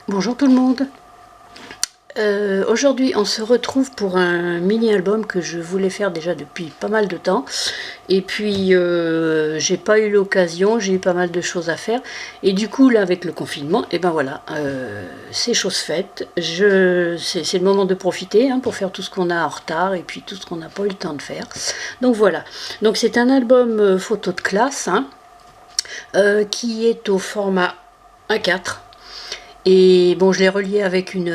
Bonjour tout le monde. Aujourd'hui on se retrouve pour un mini-album que je voulais faire déjà depuis pas mal de temps. Et puis j'ai pas eu l'occasion, j'ai eu pas mal de choses à faire. Et du coup là avec le confinement, et ben voilà, c'est chose faite. C'est le moment de profiter hein, pour faire tout ce qu'on a en retard et puis tout ce qu'on n'a pas eu le temps de faire. Donc voilà, donc c'est un album photo de classe hein, qui est au format A4. Et bon, je l'ai relié avec une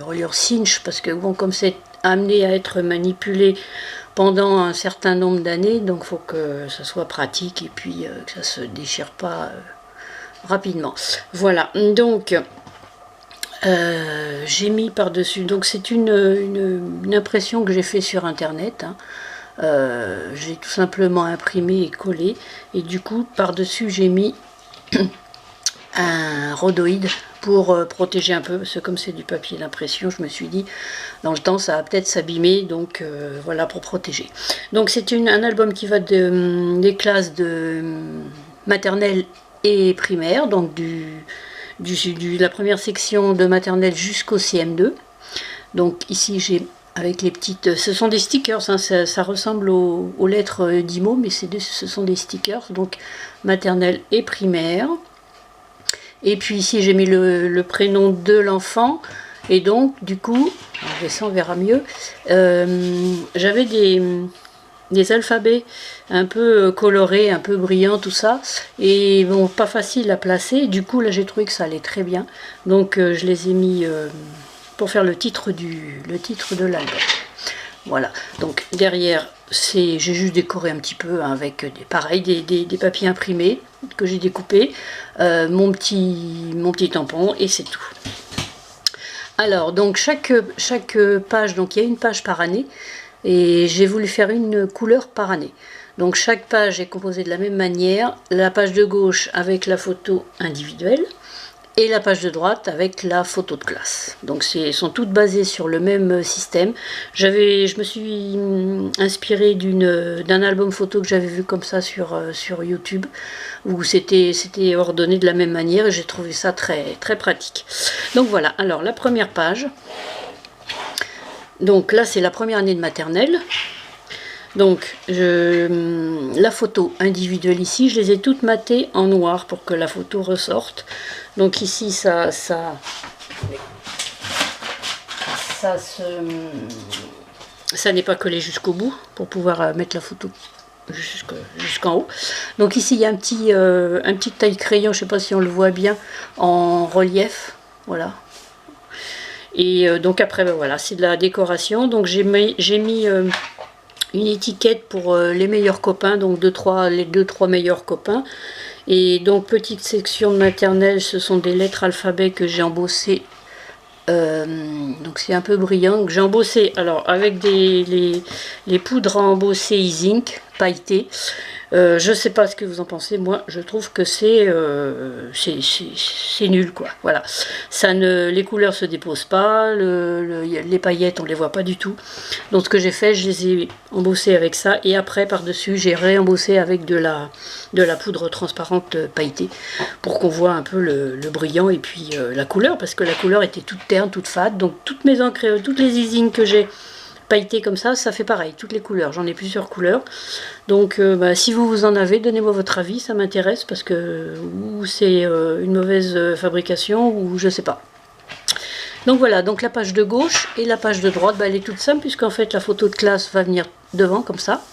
reliure cinch parce que bon, comme c'est amené à être manipulé pendant un certain nombre d'années, donc il faut que ça soit pratique et puis que ça se déchire pas rapidement. Voilà, donc j'ai mis par-dessus, donc c'est une impression que j'ai fait sur internet. Hein. J'ai tout simplement imprimé et collé et du coup par-dessus j'ai mis un rhodoïde pour protéger un peu, parce que comme c'est du papier d'impression, je me suis dit dans le temps ça va peut-être s'abîmer, donc voilà, pour protéger. Donc c'est un album qui va des classes de maternelle et primaire, donc la première section de maternelle jusqu'au CM2. Donc ici j'ai avec les petites, ce sont des stickers, hein, ça ressemble aux lettres d'IMO, mais ce sont des stickers, donc maternelle et primaire. Et puis ici j'ai mis le prénom de l'enfant. Et donc du coup, ça on verra mieux, j'avais des alphabets un peu colorés, un peu brillants, tout ça. Et bon, pas facile à placer. Du coup là j'ai trouvé que ça allait très bien. Donc je les ai mis pour faire le titre de l'album. Voilà, donc derrière, j'ai juste décoré un petit peu hein, avec des papiers imprimés que j'ai découpés, mon petit tampon et c'est tout. Alors, donc chaque page, donc il y a une page par année et j'ai voulu faire une couleur par année. Donc chaque page est composée de la même manière, la page de gauche avec la photo individuelle, et la page de droite avec la photo de classe. Donc sont toutes basées sur le même système. Je me suis inspirée d'un album photo que j'avais vu comme ça sur YouTube, où c'était ordonné de la même manière et j'ai trouvé ça très, très pratique. Donc voilà, alors la première page. Donc là c'est la première année de maternelle. Donc la photo individuelle ici, je les ai toutes matées en noir pour que la photo ressorte. Donc ici ça n'est pas collé jusqu'au bout pour pouvoir mettre la photo jusqu'en haut. Donc ici il y a un petit taille crayon, je ne sais pas si on le voit bien, en relief. Voilà. Et donc après ben voilà, c'est de la décoration. Donc j'ai mis une étiquette pour les meilleurs copains, donc les 2-3 meilleurs copains. Et donc petite section de maternelle, ce sont des lettres alphabet que j'ai embossées. Donc c'est un peu brillant. J'ai embossé alors avec les poudres à embosser E-Zinc pailletées. Je sais pas ce que vous en pensez, moi je trouve que c'est nul quoi. Voilà, les couleurs se déposent pas, les paillettes on les voit pas du tout. Donc ce que j'ai fait, je les ai embossées avec ça et après par dessus j'ai réembossé avec de la poudre transparente pailletée pour qu'on voit un peu le brillant et puis la couleur, parce que la couleur était toute terne, toute fade. Donc toutes mes encres, toutes les E-Zinc que j'ai pailleté comme ça fait pareil, toutes les couleurs, j'en ai plusieurs couleurs. Donc si vous en avez, donnez-moi votre avis, ça m'intéresse, parce que ou c'est une mauvaise fabrication ou je sais pas. Donc voilà, donc la page de gauche et la page de droite, elle est toute simple puisqu'en fait la photo de classe va venir devant comme ça.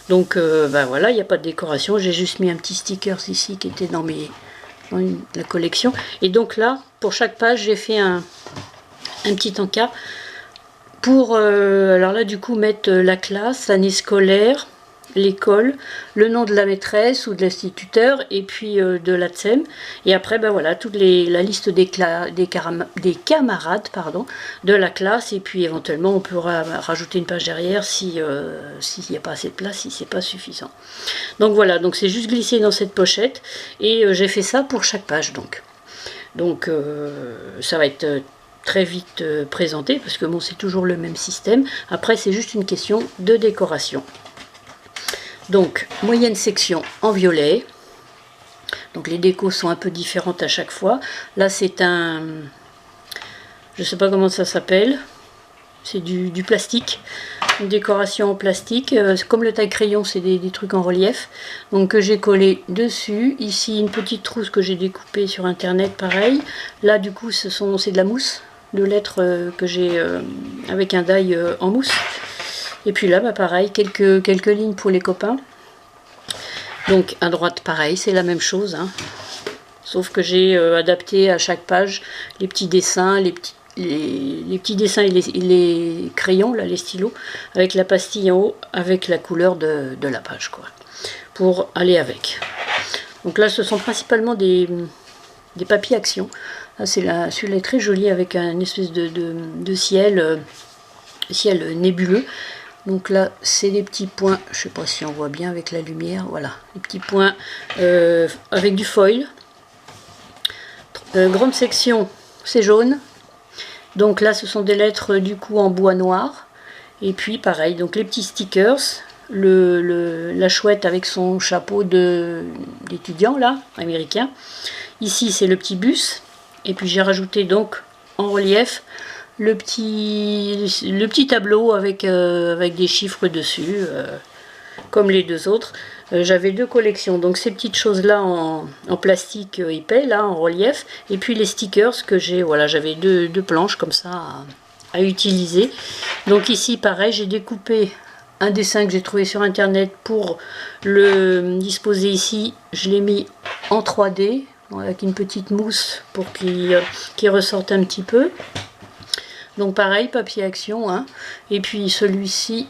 Donc voilà, il n'y a pas de décoration, j'ai juste mis un petit sticker ici qui était dans la collection. Et donc là, pour chaque page, j'ai fait un petit encart pour, alors là du coup, mettre la classe, l'année scolaire, l'école, le nom de la maîtresse ou de l'instituteur et puis de l'ATSEM. Et après, voilà, la liste des camarades pardon, de la classe. Et puis éventuellement, on pourra rajouter une page derrière s'il n'y a pas assez de place, si c'est pas suffisant. Donc voilà, donc c'est juste glissé dans cette pochette. Et j'ai fait ça pour chaque page. Donc ça va être très vite présenté, parce que bon, c'est toujours le même système. Après, c'est juste une question de décoration. Donc, moyenne section en violet. Donc les décos sont un peu différentes à chaque fois. Là c'est un, je sais pas comment ça s'appelle, c'est du plastique, une décoration en plastique, comme le taille-crayon, c'est des trucs en relief, donc que j'ai collé dessus. Ici une petite trousse que j'ai découpée sur internet, pareil. Là du coup c'est de la mousse de lettres que j'ai avec un die en mousse. Et puis là bah, pareil, quelques lignes pour les copains. Donc à droite pareil, c'est la même chose, hein. Sauf que j'ai adapté à chaque page les petits dessins, les petits dessins et les crayons, là, les stylos, avec la pastille en haut, avec la couleur de la page, quoi, pour aller avec. Donc là, ce sont principalement des papiers action. Là, celui-là est très joli avec un espèce de ciel, ciel nébuleux. Donc là, c'est des petits points, je sais pas si on voit bien avec la lumière, voilà, les petits points avec du foil. Grande section, c'est jaune. Donc là, ce sont des lettres du coup en bois noir. Et puis pareil, donc les petits stickers, la chouette avec son chapeau d'étudiant là, américain. Ici, c'est le petit bus. Et puis j'ai rajouté donc en relief le petit tableau avec des chiffres dessus, comme les deux autres. J'avais deux collections, donc ces petites choses là en plastique épais là en relief, et puis les stickers que j'ai, voilà, j'avais deux planches comme ça à utiliser. Donc ici pareil, j'ai découpé un dessin que j'ai trouvé sur internet pour le disposer ici. Je l'ai mis en 3D avec une petite mousse pour qu'il ressorte un petit peu. Donc pareil, papier action, hein. Et puis celui-ci,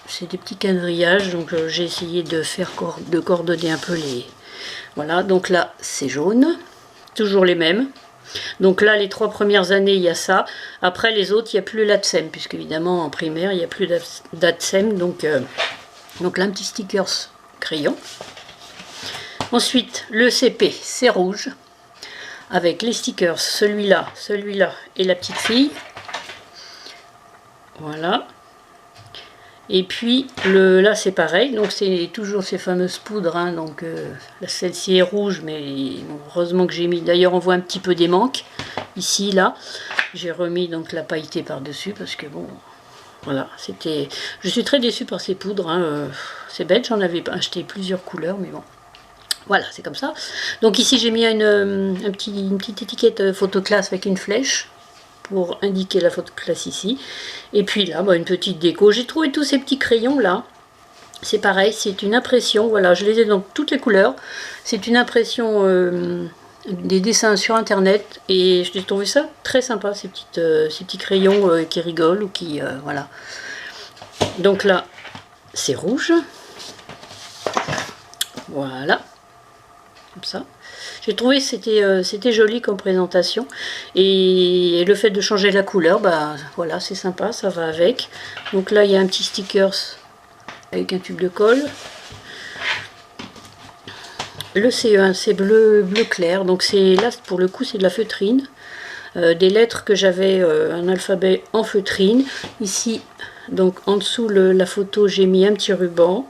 c'est des petits quadrillages, donc j'ai essayé de coordonner un peu les... Voilà, donc là c'est jaune, toujours les mêmes. Donc là, les 3 premières années, il y a ça. Après les autres, il n'y a plus l'ATSEM, puisque évidemment en primaire, il n'y a plus d'ATSEM. Donc là, un petit stickers crayon. Ensuite, le CP, c'est rouge, avec les stickers, celui-là et la petite fille. Voilà. Et puis là c'est pareil, donc c'est toujours ces fameuses poudres, hein, donc celle-ci est rouge, mais bon, heureusement que j'ai mis, d'ailleurs on voit un petit peu des manques, ici, là, j'ai remis donc la pailletée par-dessus, parce que bon, voilà, je suis très déçue par ces poudres, hein, c'est bête, j'en avais acheté plusieurs couleurs, mais bon, voilà, c'est comme ça. Donc ici j'ai mis une petite étiquette photoclasse avec une flèche, pour indiquer la photo classe ici. Et puis là, bah, une petite déco. J'ai trouvé tous ces petits crayons là. C'est pareil, c'est une impression. Voilà, je les ai dans toutes les couleurs. C'est une impression des dessins sur internet. Et je trouvé ça très sympa, ces petits crayons qui rigolent ou qui... voilà. Donc là, c'est rouge. Voilà. Comme ça. J'ai trouvé que c'était joli comme présentation, et le fait de changer la couleur, bah voilà, c'est sympa, ça va avec. Donc là il y a un petit stickers avec un tube de colle. Le CE1 c'est bleu clair, donc c'est là pour le coup c'est de la feutrine, des lettres que j'avais un alphabet en feutrine. Ici donc en dessous la photo j'ai mis un petit ruban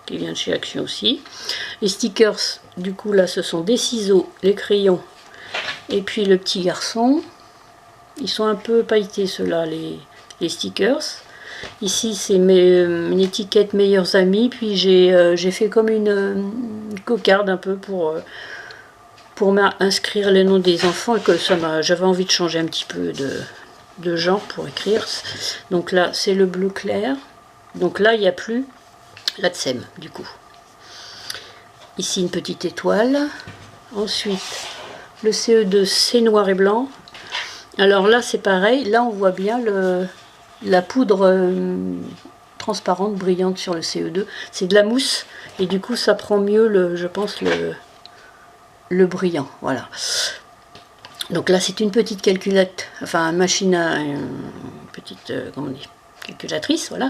qui vient de chez Action aussi. Les stickers, du coup là ce sont des ciseaux, les crayons et puis le petit garçon. Ils sont un peu pailletés ceux-là, les stickers. Ici c'est une étiquette meilleurs amis, puis j'ai fait comme une cocarde un peu pour inscrire les noms des enfants, et que j'avais envie de changer un petit peu de genre pour écrire. Donc là c'est le bleu clair, donc là il n'y a plus l'ATSEM du coup. Ici une petite étoile. Ensuite le CE2 c'est noir et blanc. Alors là c'est pareil, là on voit bien la poudre transparente, brillante sur le CE2. C'est de la mousse et du coup ça prend mieux je pense le brillant. Voilà. Donc là c'est une petite calculette, enfin machine à une petite comment on dit, calculatrice, voilà,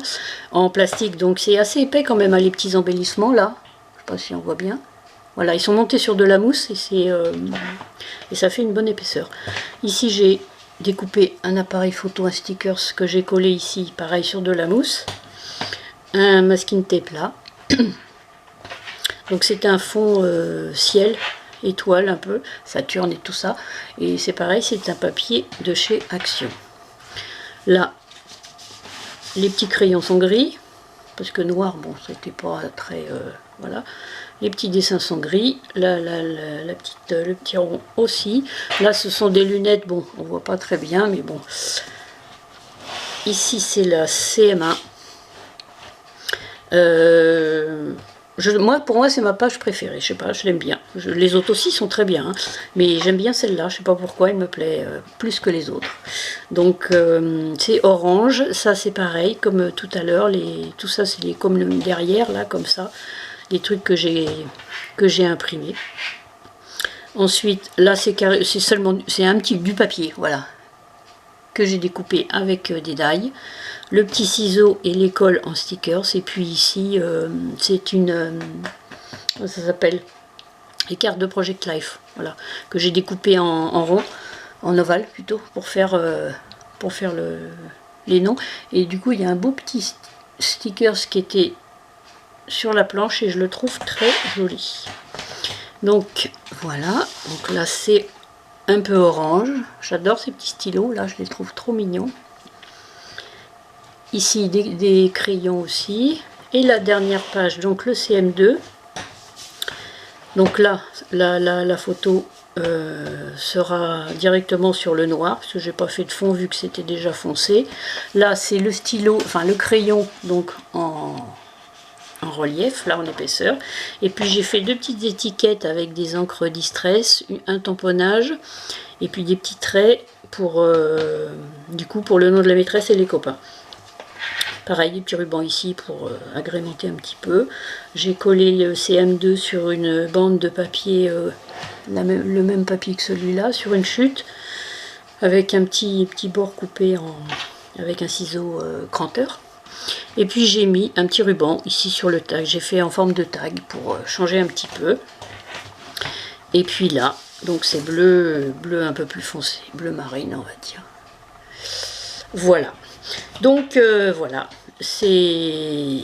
en plastique, donc c'est assez épais quand même, hein, les petits embellissements là, je sais pas si on voit bien, voilà, ils sont montés sur de la mousse et ça fait une bonne épaisseur. Ici j'ai découpé un appareil photo, un stickers que j'ai collé ici, pareil sur de la mousse, un masking tape là, donc c'est un fond ciel, étoile un peu, Saturne et tout ça. Et c'est pareil, c'est un papier de chez Action. Là, les petits crayons sont gris, parce que noir, bon, c'était pas très... voilà. Les petits dessins sont gris, là, le petit rond aussi. Là, ce sont des lunettes, bon, on voit pas très bien, mais bon. Ici, c'est la CM1. Pour moi, c'est ma page préférée, je sais pas, je l'aime bien. Les autres aussi sont très bien, hein, mais j'aime bien celle-là, je sais pas pourquoi, elle me plaît plus que les autres. Donc, c'est orange, ça c'est pareil, comme tout à l'heure, tout ça c'est comme le derrière, là, comme ça. Les trucs que j'ai imprimés. Ensuite, là c'est seulement du papier, voilà, que j'ai découpé avec des die, le petit ciseau et l'école en stickers. Et puis ici, c'est une, ça s'appelle les cartes de Project Life, voilà, que j'ai découpé en rond, en ovale plutôt, pour faire les noms. Et du coup, il y a un beau petit stickers qui était sur la planche et je le trouve très joli. Donc voilà, donc là c'est un peu orange, j'adore ces petits stylos là, je les trouve trop mignons. Ici des crayons aussi, et la dernière page, donc le CM2. Donc là la photo sera directement sur le noir, parce que j'ai pas fait de fond vu que c'était déjà foncé. Là c'est le stylo, enfin le crayon, donc en relief, là en épaisseur. Et puis j'ai fait deux petites étiquettes avec des encres distress, un tamponnage, et puis des petits traits pour du coup pour le nom de la maîtresse et les copains. Pareil, des petits rubans ici pour agrémenter un petit peu. J'ai collé le CM2 sur une bande de papier, le même papier que celui-là, sur une chute, avec un petit bord coupé avec un ciseau cranteur. Et puis j'ai mis un petit ruban ici sur le tag, j'ai fait en forme de tag pour changer un petit peu. Et puis là, donc c'est bleu un peu plus foncé, bleu marine on va dire. Voilà, donc voilà, c'est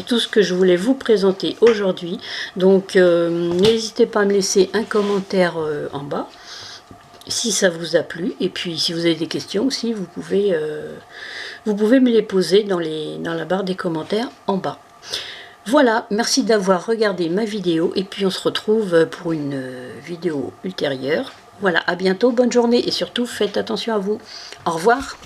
tout ce que je voulais vous présenter aujourd'hui. Donc n'hésitez pas à me laisser un commentaire en bas si ça vous a plu, et puis si vous avez des questions aussi, vous pouvez me les poser dans la barre des commentaires en bas. Voilà, merci d'avoir regardé ma vidéo, et puis on se retrouve pour une vidéo ultérieure. Voilà, à bientôt, bonne journée, et surtout faites attention à vous. Au revoir.